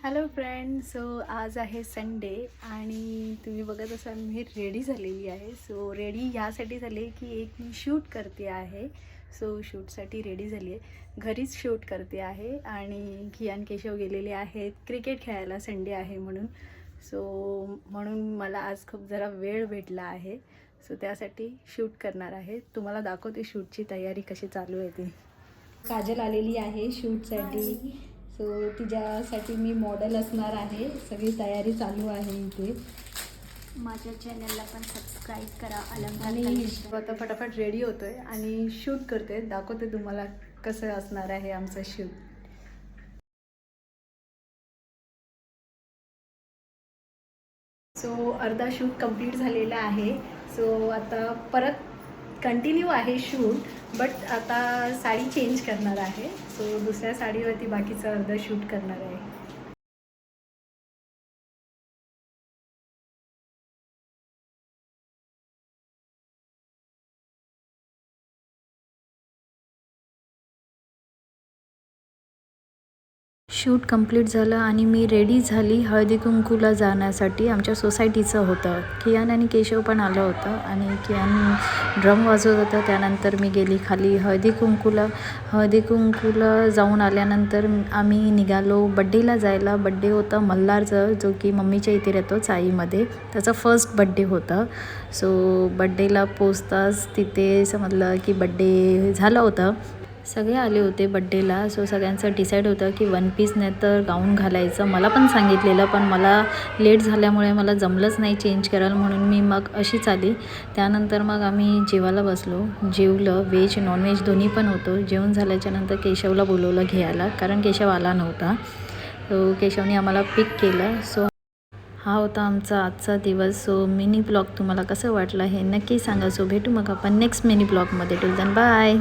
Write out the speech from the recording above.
Hello friend. So आज आहे Sunday आणि तुम्ही बघत असाल मी रेडी झालेली आहे. सो रेडी ह्यासाठी झाली की एक मी शूट करते आहे. सो शूटसाठी रेडी झाली आहे. घरीच शूट करते आहे आणि कियान केशव गेलेले आहेत क्रिकेट खेळायला, संडे आहे म्हणून. सो म्हणून मला आज खूप जरा वेळ भेटला आहे. सो त्यासाठी शूट करणार आहे. तुम्हाला दाखवते शूटची तयारी कशी चालू आहे ती. काजल आलेली आहे शूटसाठी. सो तिच्यासाठी मी मॉडेल असणार आहे. सगळी तयारी चालू आहे इथे. माझ्या चॅनलला पण सबस्क्राईब करा. आणि आता फटाफट रेडी होतोय आणि शूट करते. दाखवते तुम्हाला कसं असणार आहे आमचं शूट. सो अर्धा शूट कंप्लीट झालेला आहे. सो आता परत कंटिन्यू आहे शूट, बट आता साडी चेंज करणार आहे. सो दुसऱ्या साडीवरती बाकीचं अर्धं शूट करणार आहे. शूट कंप्लीट झालं आणि मी रेडी झाली हळदी कुंकूला जाण्यासाठी. आमच्या सोसायटीचं होतं. कियान आणि केशव पण आलं होतं आणि कियान ड्रम वाजवत होतं. त्यानंतर मी गेली खाली हळदी कुंकूला जाऊन आल्यानंतर आम्ही निघालो बड्डेला जायला. बड्डे होता मल्हारचं, जो की मम्मीच्या इथे राहतो चाईमध्ये. त्याचा फर्स्ट बड्डे होता. सो बड्डेला पोचताच तिथे समजलं की बड्डे झाला होता. सगळे आले होते बड्डेला. सो सगळ्यांचं डिसाईड होतं की वन पीस नाही तर गाऊन घालायचं. मला पण सांगितलेलं, पण मला लेट झाल्यामुळे मला जमलंच नाही चेंज करायला, म्हणून मी मग अशीच आली. त्यानंतर मग आम्ही जेवायला बसलो. जेवलं, व्हेज नॉनव्हेज दोन्ही पण होतं. जेवण झाल्याच्यानंतर केशवला बोलवलं घ्यायला, कारण केशव आला नव्हता. सो केशवने आम्हाला पिक केलं. सो हा होता आमचा आजचा दिवस. सो मिनी ब्लॉग तुम्हाला कसं वाटलं हे नक्की सांगा. सो भेटू मग आपण नेक्स्ट मिनी ब्लॉगमध्ये. Till then bye.